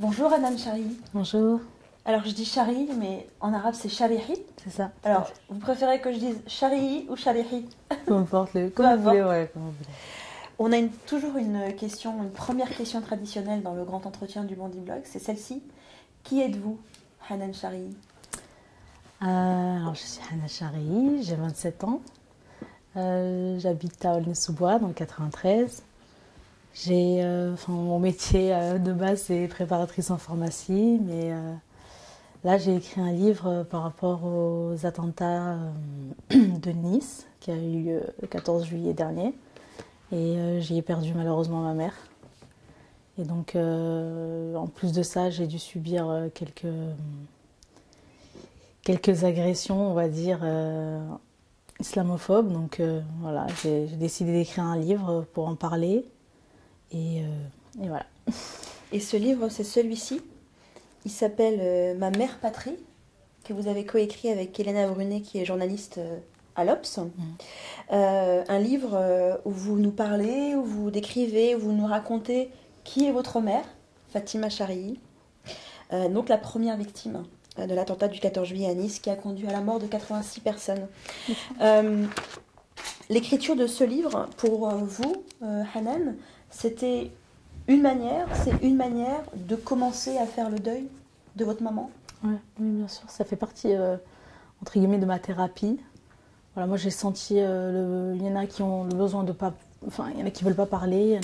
Bonjour Hanan Shari. Bonjour, Alors je dis Shari, mais en arabe c'est Sharihi. c'est ça. Alors, vous préférez que je dise Sharihi ou Sharihi? Peu importe, Peu comme vous voulez, importe. ouais, comme vous voulez. On a toujours une question, une première question traditionnelle dans le grand entretien du Bondi Blog, c'est celle-ci. Qui êtes-vous, Hanan Shari? Alors, je suis Hana Chari, j'ai 27 ans. J'habite à Aulnay-sous-Bois, dans le 93. Mon métier de base, c'est préparatrice en pharmacie, mais là, j'ai écrit un livre par rapport aux attentats de Nice, qui a eu lieu le 14 juillet dernier. Et j'y ai perdu malheureusement ma mère. Et donc, en plus de ça, j'ai dû subir quelques agressions, on va dire, islamophobes. Donc voilà, j'ai décidé d'écrire un livre pour en parler. Et voilà. Et ce livre, c'est celui-ci. Il s'appelle Ma mère patrie, que vous avez coécrit avec Elena Brunet, qui est journaliste à l'Obs. Un livre où vous nous parlez, où vous décrivez, où vous nous racontez qui est votre mère, Fatima Charihi, donc la première victime de l'attentat du 14 juillet à Nice, qui a conduit à la mort de 86 personnes. L'écriture de ce livre, pour vous, Hanan, c'est une manière de commencer à faire le deuil de votre maman? Ouais, oui, bien sûr, ça fait partie, entre guillemets, de ma thérapie. Voilà, moi j'ai senti, il y en a qui ont le besoin de pas, enfin il y en a qui veulent pas parler,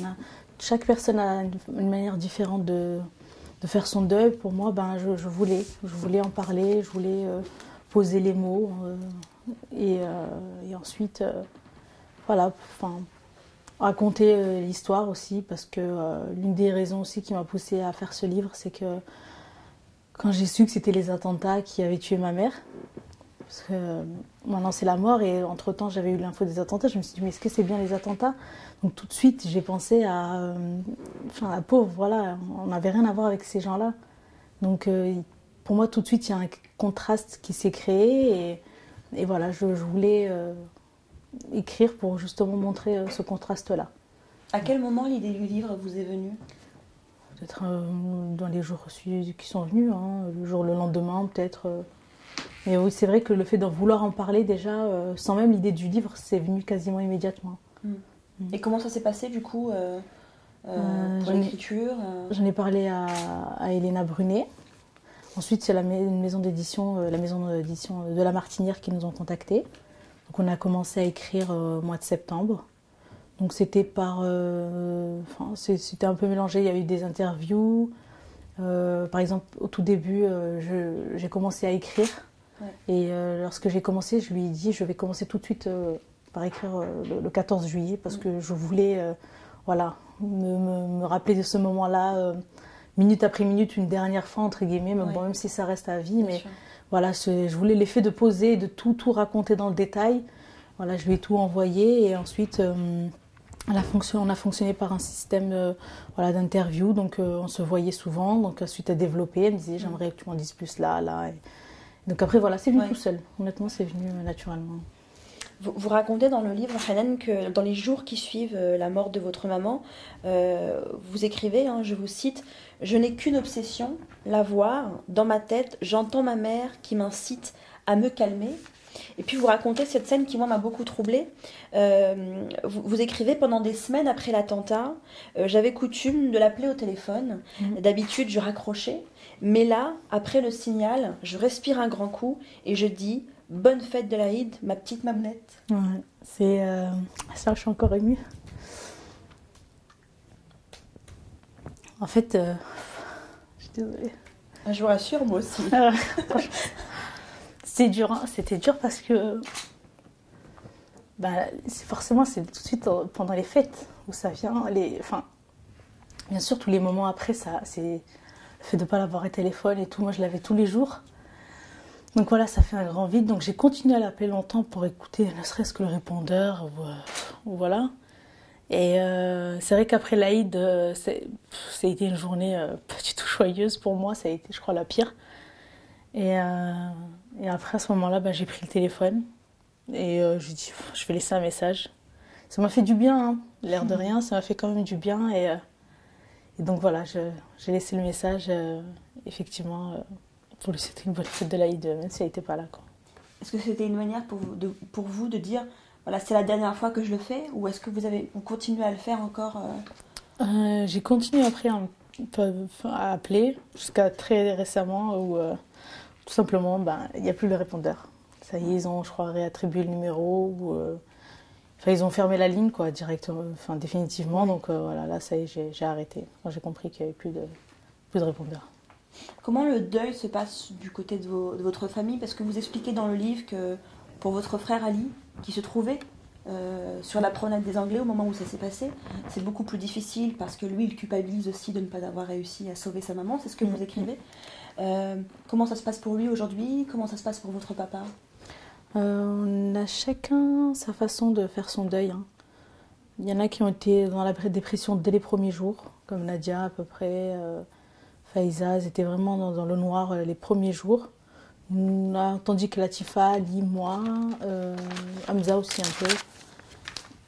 chaque personne a une manière différente de faire son deuil. Pour moi, je voulais en parler, je voulais poser les mots et ensuite, voilà, enfin raconter l'histoire aussi, parce que l'une des raisons aussi qui m'a poussée à faire ce livre, c'est que quand j'ai su que c'était les attentats qui avaient tué ma mère, parce que maintenant c'est la mort et entre-temps j'avais eu l'info des attentats, je me suis dit mais est-ce que c'est bien les attentats? Donc tout de suite j'ai pensé à... la pauvre, voilà, on n'avait rien à voir avec ces gens-là. Donc pour moi tout de suite il y a un contraste qui s'est créé et voilà, je voulais écrire pour justement montrer ce contraste-là. À quel moment l'idée du livre vous est venue? Peut-être dans les jours qui sont venus, hein, le lendemain peut-être... Mais oui, c'est vrai que le fait d'en vouloir en parler déjà, sans même l'idée du livre, c'est venu quasiment immédiatement. Et comment ça s'est passé du coup pour l'écriture? J'en ai parlé à Elena Brunet. Ensuite, c'est une maison d'édition, la maison d'édition de La Martinière qui nous ont contactés. Donc on a commencé à écrire au mois de septembre. Donc c'était c'était un peu mélangé, il y a eu des interviews. Par exemple, au tout début, j'ai commencé à écrire. Ouais. Et lorsque j'ai commencé, je lui ai dit je vais commencer tout de suite par écrire le 14 juillet parce que je voulais voilà, me rappeler de ce moment-là, minute après minute, une dernière fois, entre guillemets, mais bon, même si ça reste à vie. Bien Mais sûr. voilà, je voulais l'effet de poser, de tout raconter dans le détail. Voilà, je lui ai tout envoyé et ensuite on a fonctionné par un système voilà, d'interview, donc on se voyait souvent, donc ensuite à développer, elle me disait j'aimerais que tu m'en dises plus là. Et donc après voilà, c'est venu tout seul, honnêtement c'est venu naturellement. Vous racontez dans le livre, Hanan, que dans les jours qui suivent la mort de votre maman, vous écrivez, hein, je vous cite, « Je n'ai qu'une obsession, la voir, dans ma tête, j'entends ma mère qui m'incite à me calmer. » Et puis vous racontez cette scène qui, moi, m'a beaucoup troublée. Vous écrivez pendant des semaines après l'attentat, j'avais coutume de l'appeler au téléphone. D'habitude, je raccrochais. Mais là, après le signal, je respire un grand coup et je dis « Bonne fête de l'Aïd, ma petite Mamounette. » Ouais, c'est ça, je suis encore émue. En fait, je suis désolée. Je vous rassure, moi aussi. C'était dur, hein. C'était dur parce que forcément c'est tout de suite pendant les fêtes où ça vient. Bien sûr tous les moments après, ça, c'est le fait de ne pas l'avoir au téléphone et tout. Moi je l'avais tous les jours. Donc voilà, ça fait un grand vide. Donc j'ai continué à l'appeler longtemps pour écouter ne serait-ce que le répondeur. Voilà. Et c'est vrai qu'après l'Aïd, ça a été une journée pas du tout joyeuse pour moi. Ça a été, je crois, la pire. Et après, à ce moment-là, j'ai pris le téléphone et je lui ai dit, je vais laisser un message. Ça m'a fait du bien, hein, l'air de rien, ça m'a fait quand même du bien. Et Et donc voilà, j'ai laissé le message, effectivement, pour lui souhaiter une bonne fête de l'Aïd, même si elle n'était pas là, quoi. Est-ce que c'était une manière pour vous de dire, voilà, c'est la dernière fois que je le fais, ou est-ce que vous continuez à le faire encore J'ai continué après à appeler, jusqu'à très récemment, où tout simplement, il n'y a plus le répondeur. Ça y est, ils ont, je crois, réattribué le numéro, ou ils ont fermé la ligne, quoi, directement, définitivement. Donc voilà, là, ça y est, j'ai arrêté. Quand j'ai compris qu'il n'y avait plus de répondeur. Comment le deuil se passe du côté de votre famille? Parce que vous expliquez dans le livre que pour votre frère Ali, qui se trouvait sur la promenade des Anglais au moment où ça s'est passé, c'est beaucoup plus difficile parce que lui, il culpabilise aussi de ne pas avoir réussi à sauver sa maman. C'est ce que vous écrivez. Comment ça se passe pour lui aujourd'hui? Comment ça se passe pour votre papa? On a chacun sa façon de faire son deuil, hein. Il y en a qui ont été dans la dépression dès les premiers jours, comme Nadia à peu près, Faiza, elles étaient vraiment dans le noir les premiers jours. Tandis que Latifa, Ali, moi, Hamza aussi un peu,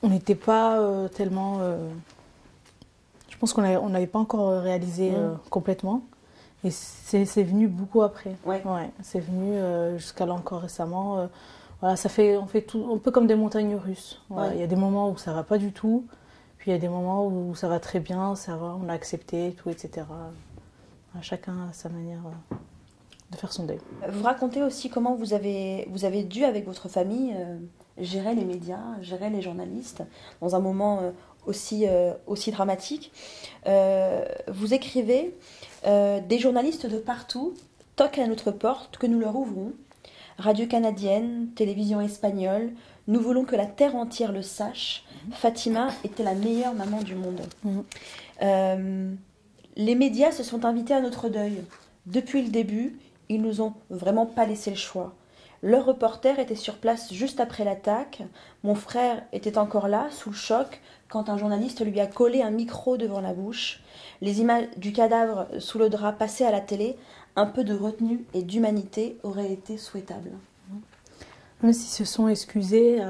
on n'était pas tellement... je pense qu'on n'avait pas encore réalisé complètement. Et c'est venu beaucoup après. Ouais. C'est venu jusqu'à là encore récemment. Voilà, on fait tout un peu comme des montagnes russes. Voilà, Ouais. il y a des moments où ça va pas du tout, puis il y a des moments où ça va très bien, ça va, on a accepté, tout, etc. Chacun a sa manière de faire son deuil. Vous racontez aussi comment vous avez dû, avec votre famille, gérer les médias, gérer les journalistes, dans un moment aussi dramatique. Vous écrivez des journalistes de partout toquent à notre porte que nous leur ouvrons. Radio canadienne, télévision espagnole, nous voulons que la terre entière le sache. Fatima était la meilleure maman du monde. Les médias se sont invités à notre deuil. Depuis le début, ils nous ont vraiment pas laissé le choix. Leur reporter était sur place juste après l'attaque. Mon frère était encore là, sous le choc, quand un journaliste lui a collé un micro devant la bouche. Les images du cadavre sous le drap passées à la télé, un peu de retenue et d'humanité aurait été souhaitable. Même s'ils se sont excusés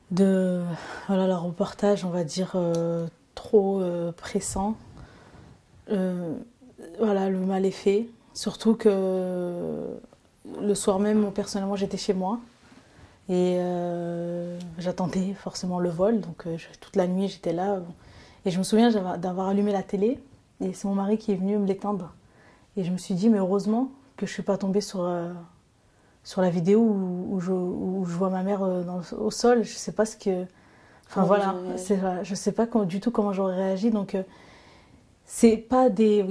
de leur reportage, on va dire, trop pressant. Le mal est fait. Surtout que le soir même, personnellement, j'étais chez moi. Et j'attendais forcément le vol. Donc toute la nuit, j'étais là. Et je me souviens d'avoir allumé la télé. Et c'est mon mari qui est venu me l'éteindre. Et je me suis dit, mais heureusement que je ne suis pas tombée sur la vidéo où je vois ma mère au sol. Je ne sais pas ce que... Enfin voilà, je ne sais pas du tout comment j'aurais réagi. Donc c'est pas des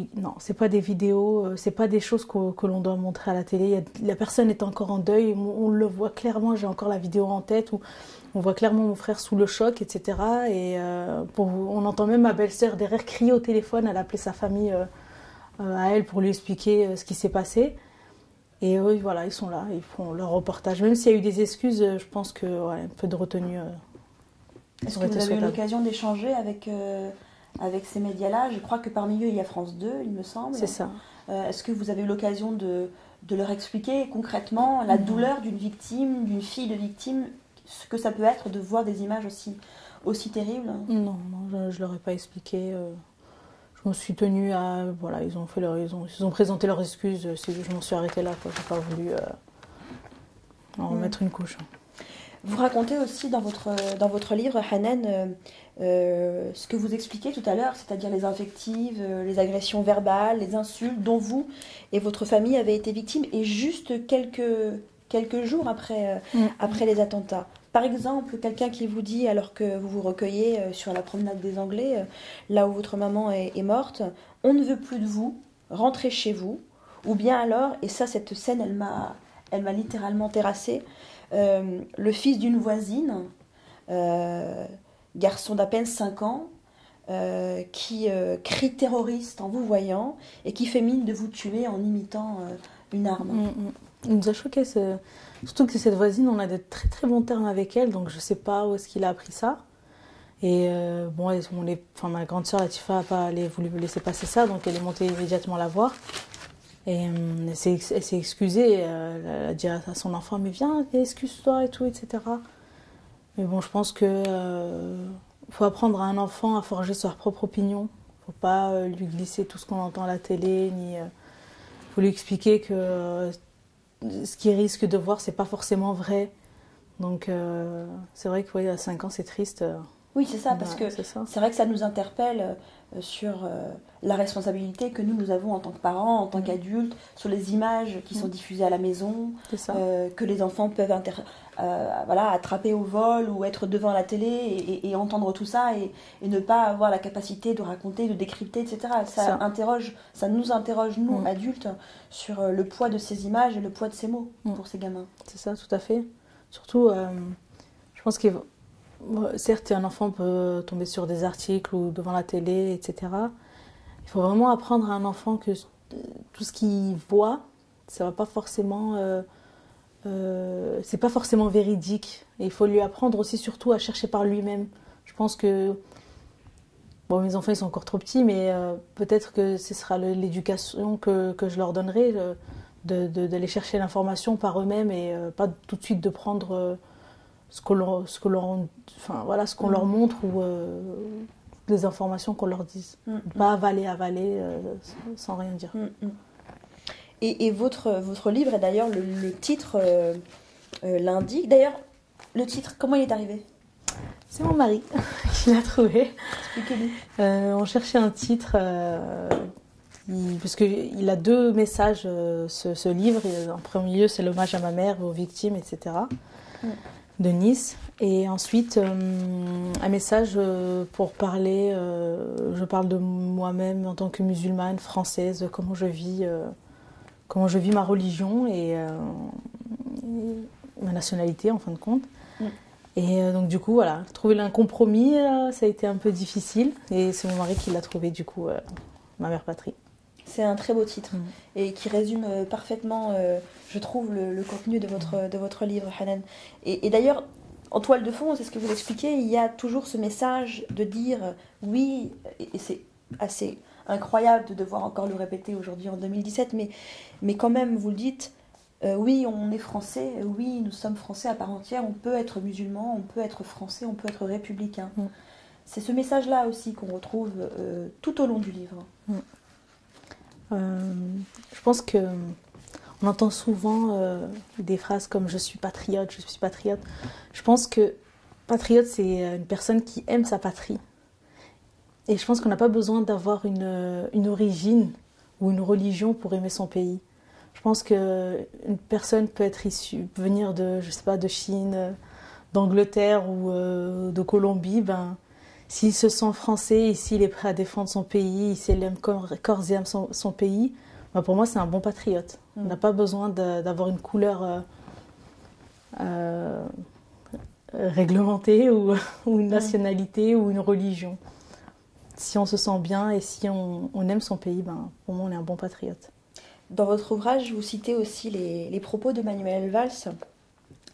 vidéos, c'est pas des choses que l'on doit montrer à la télé. La personne est encore en deuil, on le voit clairement, j'ai encore la vidéo en tête où on voit clairement mon frère sous le choc, etc. Et on entend même ma belle-sœur derrière crier au téléphone, elle appelait sa famille à elle pour lui expliquer ce qui s'est passé. Et eux, voilà, ils sont là, ils font leur reportage. Même s'il y a eu des excuses, je pense que un peu de retenue. Est-ce que vous avez eu l'occasion d'échanger avec ces médias-là? Je crois que parmi eux, il y a France 2, il me semble. C'est ça. Est-ce que vous avez eu l'occasion de leur expliquer concrètement la douleur d'une victime, d'une fille de victime, ce que ça peut être de voir des images aussi terribles? Non, je ne leur ai pas expliqué. Je me suis tenue à... Voilà, ils ont présenté leurs excuses. Je m'en suis arrêtée là, quoi. Je n'ai pas voulu en mettre une couche. Vous racontez aussi dans votre livre, Hanan, ce que vous expliquez tout à l'heure, c'est-à-dire les invectives, les agressions verbales, les insultes dont vous et votre famille avez été victimes, et juste quelques jours après les attentats. Par exemple, quelqu'un qui vous dit, alors que vous vous recueillez sur la promenade des Anglais, là où votre maman est morte, « On ne veut plus de vous, rentrez chez vous », ou bien alors, et ça, cette scène, elle m'a littéralement terrassée, le fils d'une voisine, garçon d'à peine 5 ans, qui crie terroriste en vous voyant et qui fait mine de vous tuer en imitant une arme. Il nous a choqué, surtout que cette voisine, on a de très très bons termes avec elle, donc je ne sais pas où est-ce qu'il a appris ça. Et ma grande sœur Latifa n'a pas voulu laisser passer ça, donc elle est montée immédiatement la voir. Et elle s'est excusée, elle a dit à son enfant, mais viens, excuse-toi et tout, etc. Mais bon, je pense que faut apprendre à un enfant à forger sa propre opinion. Faut pas lui glisser tout ce qu'on entend à la télé, ni faut lui expliquer que ce qu'il risque de voir, c'est pas forcément vrai. Donc c'est vrai que ouais, à 5 ans, c'est triste. Oui, c'est ça, parce que c'est ça. c'est vrai que ça nous interpelle sur la responsabilité que nous avons en tant que parents, en tant qu'adultes, sur les images qui sont diffusées à la maison, C'est ça. que les enfants peuvent voilà, attraper au vol ou être devant la télé et entendre tout ça et ne pas avoir la capacité de raconter, de décrypter, etc. Ça nous interroge, nous, adultes, sur le poids de ces images et le poids de ces mots pour ces gamins. C'est ça, tout à fait. Surtout, je pense que certes, un enfant peut tomber sur des articles ou devant la télé, etc. Il faut vraiment apprendre à un enfant que tout ce qu'il voit, ça va pas forcément, c'est pas forcément véridique. Et il faut lui apprendre aussi, surtout, à chercher par lui-même. Je pense que, bon, mes enfants ils sont encore trop petits, mais peut-être que ce sera l'éducation que je leur donnerai, d'aller chercher l'information par eux-mêmes et pas tout de suite de prendre ce qu'on leur montre ou les informations qu'on leur dise. Pas avaler sans rien dire. Et votre livre, et d'ailleurs le titre l'indique. D'ailleurs, le titre, comment il est arrivé? C'est mon mari qui l'a trouvé. Expliquez-nous. On cherchait un titre, parce qu'il a 2 messages, ce livre. En premier lieu, c'est l'hommage à ma mère, aux victimes, etc. De Nice. Et ensuite, un message pour parler, je parle de moi-même en tant que musulmane française, comment je vis ma religion et ma nationalité en fin de compte. Et donc du coup, voilà, trouver un compromis, ça a été un peu difficile. Et c'est mon mari qui l'a trouvé, du coup, ma mère patrie. C'est un très beau titre et qui résume parfaitement, je trouve, le contenu de votre livre, Hanan. Et d'ailleurs, en toile de fond, c'est ce que vous expliquez, il y a toujours ce message de dire oui, et c'est assez incroyable de devoir encore le répéter aujourd'hui en 2017, mais quand même, vous le dites, oui, on est français, oui, nous sommes français à part entière, on peut être musulman, on peut être français, on peut être républicain. C'est ce message-là aussi qu'on retrouve tout au long du livre. Je pense que on entend souvent des phrases comme je suis patriote, je suis patriote. Je pense que patriote, c'est une personne qui aime sa patrie. Et je pense qu'on n'a pas besoin d'avoir une origine ou une religion pour aimer son pays. Je pense qu'une personne peut être issue, venir de, je sais pas, de Chine, d'Angleterre ou de Colombie, s'il se sent français et s'il est prêt à défendre son pays, s'il aime corps et âme son pays, pour moi c'est un bon patriote. On n'a pas besoin d'avoir une couleur réglementée ou une nationalité ou une religion. Si on se sent bien et si on aime son pays, pour moi on est un bon patriote. Dans votre ouvrage, vous citez aussi les propos de Manuel Valls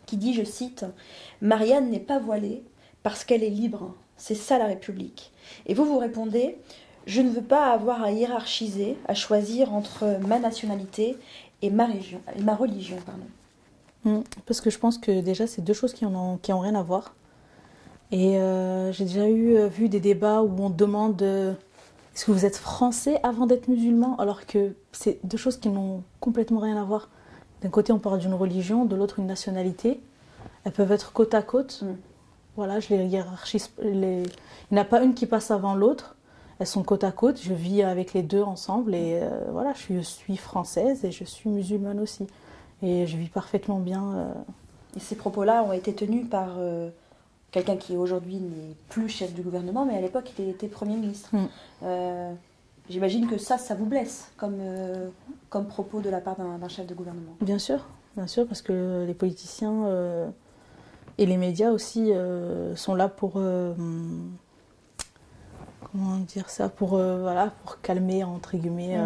qui dit, je cite, « Marianne n'est pas voilée parce qu'elle est libre. C'est ça la République. » Et vous répondez, « Je ne veux pas avoir à hiérarchiser, à choisir entre ma nationalité et ma religion. » Parce que je pense que déjà, c'est 2 choses qui ont rien à voir. Et j'ai déjà vu des débats où on demande est-ce que vous êtes français avant d'être musulman, alors que c'est 2 choses qui n'ont complètement rien à voir. D'un côté, on parle d'une religion, de l'autre, une nationalité. Elles peuvent être côte à côte. Voilà, je les hiérarchise. Il n'y en a pas une qui passe avant l'autre. Elles sont côte à côte. Je vis avec les 2 ensemble. Et voilà, je suis française et je suis musulmane aussi. Et je vis parfaitement bien. Et ces propos-là ont été tenus par quelqu'un qui aujourd'hui n'est plus chef du gouvernement, mais à l'époque, il était Premier ministre. J'imagine que ça vous blesse comme propos de la part d'un chef de gouvernement. Bien sûr, parce que les politiciens et les médias aussi sont là pour comment dire ça, pour calmer entre guillemets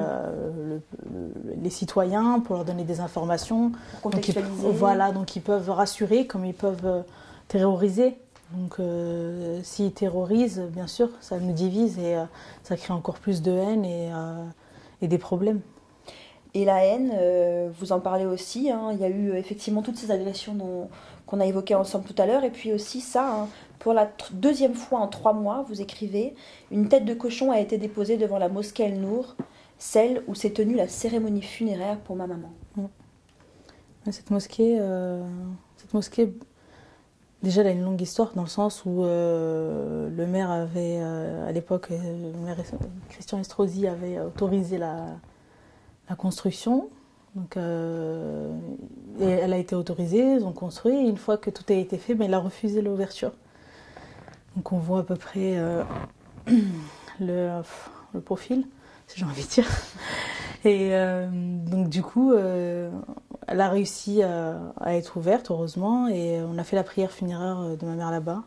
les citoyens, pour leur donner des informations, pour contextualiser. Donc ils peuvent rassurer comme ils peuvent terroriser. Donc s'ils terrorisent, bien sûr, ça nous divise et ça crée encore plus de haine et des problèmes. Et la haine, vous en parlez aussi, hein, il y a eu effectivement toutes ces agressions qu'on a évoquées ensemble tout à l'heure, et puis aussi ça, hein, pour la deuxième fois en 3 mois, vous écrivez, une tête de cochon a été déposée devant la mosquée El-Nour, celle où s'est tenue la cérémonie funéraire pour ma maman. Cette mosquée, déjà, elle a une longue histoire dans le sens où le maire avait, à l'époque, le maire Christian Estrosi avait autorisé la construction. Donc, et elle a été autorisée, ils ont construit. Et une fois que tout a été fait, il a refusé l'ouverture. Donc, on voit à peu près le profil, si j'ai envie de dire. Et donc, du coup, elle a réussi à être ouverte, heureusement. Et on a fait la prière funéraire de ma mère là-bas.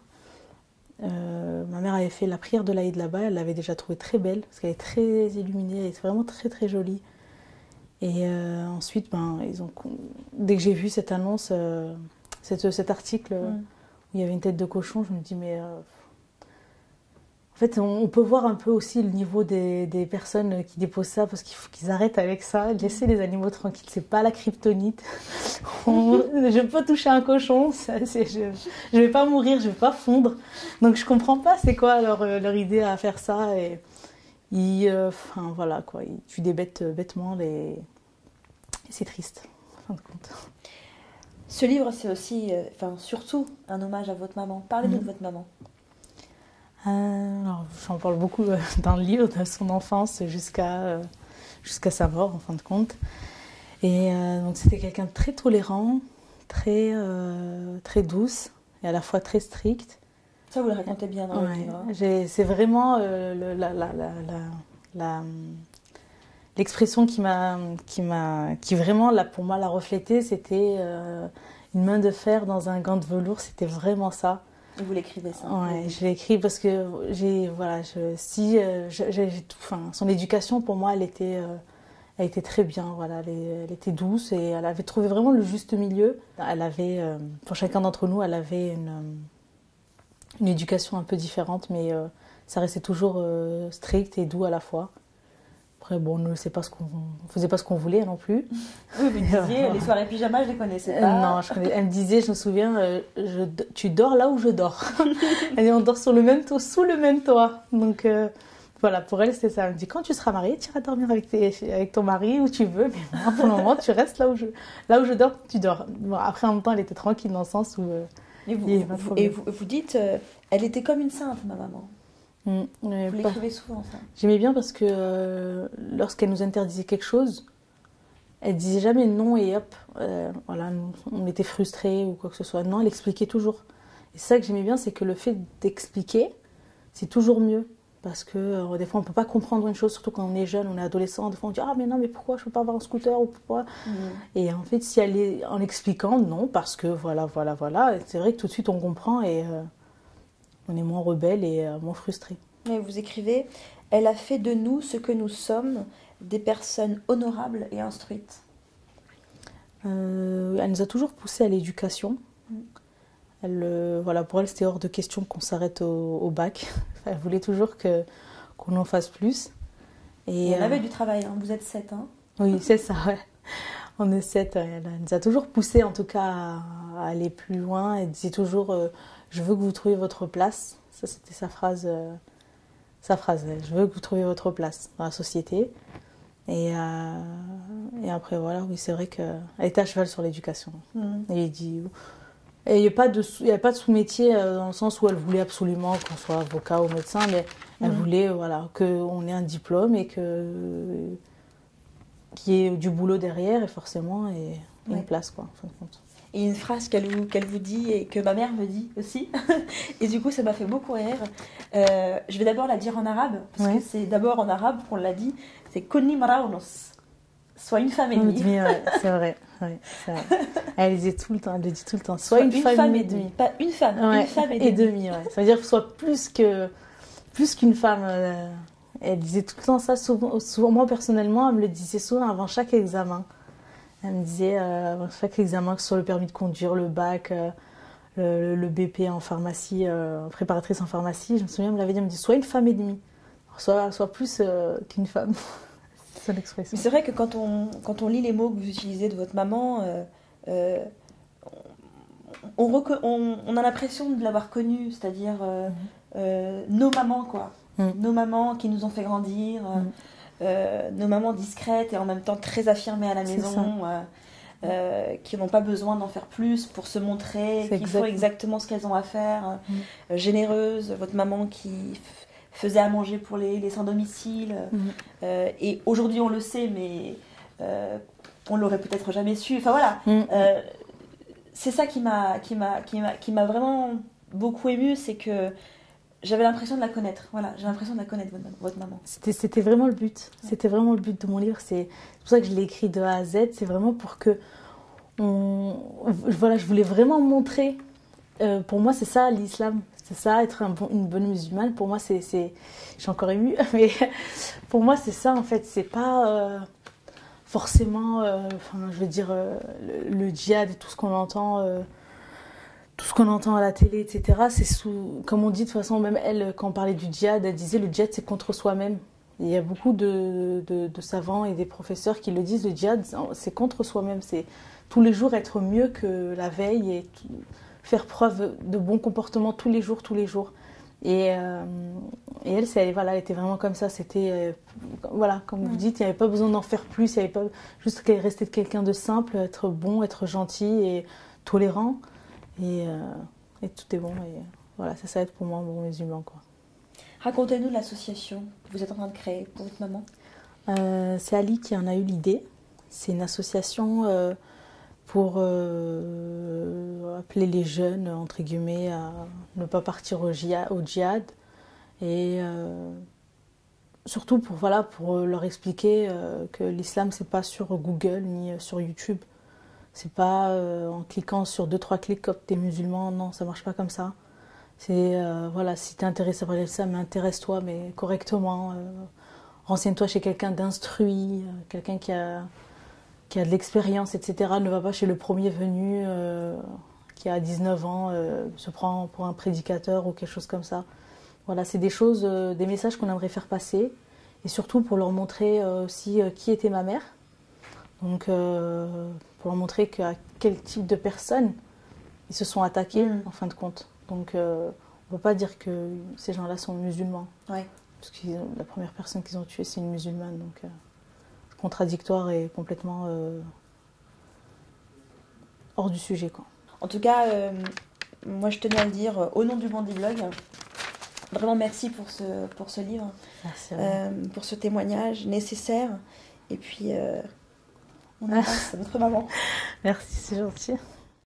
Ma mère avait fait la prière de l'Aïd là-bas. Elle l'avait déjà trouvée très belle, parce qu'elle est très illuminée, elle est vraiment très, très jolie. Et ensuite, dès que j'ai vu cette annonce, cet article où il y avait une tête de cochon, je me dis, mais en fait, on peut voir un peu aussi le niveau des personnes qui déposent ça, parce qu'il faut qu'ils arrêtent avec ça, laisser les animaux tranquilles, c'est pas la kryptonite. Je peux toucher un cochon, je vais pas mourir, je vais pas fondre. Donc je comprends pas c'est quoi leur idée à faire ça. Et voilà quoi, ils tuent des bêtes bêtement, et c'est triste, en fin de compte. Ce livre, c'est aussi, surtout un hommage à votre maman. Parlez-nous de votre maman. Alors, j'en parle beaucoup dans le livre, de son enfance jusqu'à sa mort, en fin de compte. Et donc c'était quelqu'un de très tolérant, très douce, et à la fois très stricte. Ça, vous le racontez bien dans le livre. C'est vraiment l'expression qui vraiment, là, pour moi, l'a reflétait. C'était une main de fer dans un gant de velours, c'était vraiment ça. Et vous l'écrivez ça? Ouais, je l'ai écrit parce que son éducation, pour moi, elle était très bien. Voilà, elle était douce et elle avait trouvé vraiment le juste milieu. Elle avait, pour chacun d'entre nous, elle avait une éducation un peu différente, mais ça restait toujours strict et doux à la fois. Après, bon, on ne faisait pas ce qu'on voulait non plus. Oui, vous disiez, les soirées pyjama, je les connaissais pas. Non, elle me disait, je me souviens, tu dors là où je dors. Elle dit, on dort sous le même toit. Donc voilà, pour elle, c'était ça. Elle me dit, quand tu seras mariée, tu iras dormir avec ton mari où tu veux. Mais moi, pour le moment, tu restes là où je dors, tu dors. Bon, après, en même temps, elle était tranquille dans le sens où... vous dites, elle était comme une sainte, ma maman. Vous l'écrivez souvent, ça. J'aimais bien parce que lorsqu'elle nous interdisait quelque chose, elle disait jamais non et hop, voilà, on était frustrés ou quoi que ce soit. Non, elle expliquait toujours. Et c'est ça que j'aimais bien, c'est que le fait d'expliquer, c'est toujours mieux. Parce que des fois, on ne peut pas comprendre une chose, surtout quand on est jeune, on est adolescent. Des fois, on dit « Ah, mais non, mais pourquoi je ne peux pas avoir un scooter ?» ou pourquoi Et en fait, si elle est en expliquant, non, parce que voilà, c'est vrai que tout de suite, on comprend et on est moins rebelle et moins frustré. Mais vous écrivez « Elle a fait de nous ce que nous sommes, des personnes honorables et instruites. » Elle nous a toujours poussé à l'éducation. Voilà, pour elle, c'était hors de question qu'on s'arrête au bac. Elle voulait toujours qu'on en fasse plus. Et elle avait du travail, hein. Vous êtes 7, hein? Oui, c'est ça, ouais. On est 7. Elle nous a toujours poussé, en tout cas, à aller plus loin. Elle disait toujours je veux que vous trouviez votre place. Ça, c'était sa phrase. Je veux que vous trouviez votre place dans la société. Et après, voilà, oui, c'est vrai qu'elle était à cheval sur l'éducation. Et il dit... Il n'y avait pas de sous-métier dans le sens où elle voulait absolument qu'on soit avocat ou médecin, mais elle voulait qu'on ait un diplôme et qu'il y ait du boulot derrière et forcément une place, quoi, en fin de compte. Et une phrase qu'elle vous dit et que ma mère me dit aussi, et du coup ça m'a fait beaucoup rire. Je vais d'abord la dire en arabe, parce que c'est d'abord en arabe qu'on l'a dit, c'est « Konni maraunos », soit une femme et demie. C'est vrai. Ouais, elle le dit tout le temps. Soit une femme et demie. Pas une femme, une femme et demie. Ouais. Ça veut dire que soit plus qu'une femme. Elle disait tout le temps ça, souvent. Moi, personnellement, elle me le disait souvent avant chaque examen. Elle me disait avant chaque examen, que ce soit le permis de conduire, le bac, le BP en pharmacie, préparatrice en pharmacie. Je me souviens, elle me l'avait dit, elle me dit soit une femme et demie, soit plus qu'une femme. seule expression. Mais c'est vrai que quand on lit les mots que vous utilisez de votre maman, on a l'impression de l'avoir connue, c'est-à-dire nos mamans, quoi. Nos mamans qui nous ont fait grandir, nos mamans discrètes et en même temps très affirmées à la maison, qui n'ont pas besoin d'en faire plus pour se montrer, qui font exactement ce qu'elles ont à faire, généreuses. Votre maman qui faisait à manger pour les sans-domicile. Et aujourd'hui, on le sait, mais on l'aurait peut-être jamais su. Enfin voilà. C'est ça qui m'a vraiment beaucoup émue, c'est que j'avais l'impression de la connaître. Voilà, j'ai l'impression de la connaître, votre maman. C'était vraiment le but. C'était vraiment le but de mon livre. C'est pour ça que je l'ai écrit de A à Z. C'est vraiment pour que voilà, je voulais vraiment montrer. Pour moi, c'est ça l'islam. C'est ça, être une bonne musulmane. Pour moi, je suis encore émue, mais pour moi, c'est ça en fait. C'est pas forcément, je veux dire, le djihad et tout ce qu'on entend. Tout ce qu'on entend à la télé, etc., c'est comme on dit de toute façon, même elle, quand on parlait du djihad, elle disait le djihad c'est contre soi-même. Et il y a beaucoup de savants et des professeurs qui le disent, le djihad c'est contre soi-même, c'est tous les jours être mieux que la veille et faire preuve de bon comportement tous les jours. Et elle, voilà, elle était vraiment comme ça, c'était, voilà, comme vous dites, il n'y avait pas besoin d'en faire plus, il n'y avait pas juste rester quelqu'un de simple, être bon, être gentil et tolérant. Et tout est bon. Et voilà, ça aide pour moi, bon musulman, quoi. Racontez-nous l'association que vous êtes en train de créer pour votre maman. C'est Ali qui en a eu l'idée. C'est une association pour appeler les jeunes, entre guillemets, à ne pas partir au djihad. Et surtout pour leur expliquer que l'islam, c'est pas sur Google ni sur YouTube. C'est pas en cliquant sur 2-3 clics comme t'es musulman, non, ça marche pas comme ça. C'est, voilà, si t'es intéressé par l'islam, intéresse-toi, mais correctement. Renseigne-toi chez quelqu'un d'instruit, quelqu'un qui a de l'expérience, etc. Ne va pas chez le premier venu qui a 19 ans, se prend pour un prédicateur ou quelque chose comme ça. Voilà, c'est des choses, des messages qu'on aimerait faire passer. Et surtout pour leur montrer aussi qui était ma mère. Donc, pour leur montrer à quel type de personnes ils se sont attaqués, en fin de compte. Donc, on ne peut pas dire que ces gens-là sont musulmans. Ouais. Parce que la première personne qu'ils ont tuée, c'est une musulmane. Donc, contradictoire et complètement hors du sujet, quoi. En tout cas, moi, je tenais à le dire au nom du Bandit Blog. Vraiment, merci pour ce livre. Merci pour ce témoignage nécessaire. Et puis... on embrasse notre maman. Merci, c'est gentil.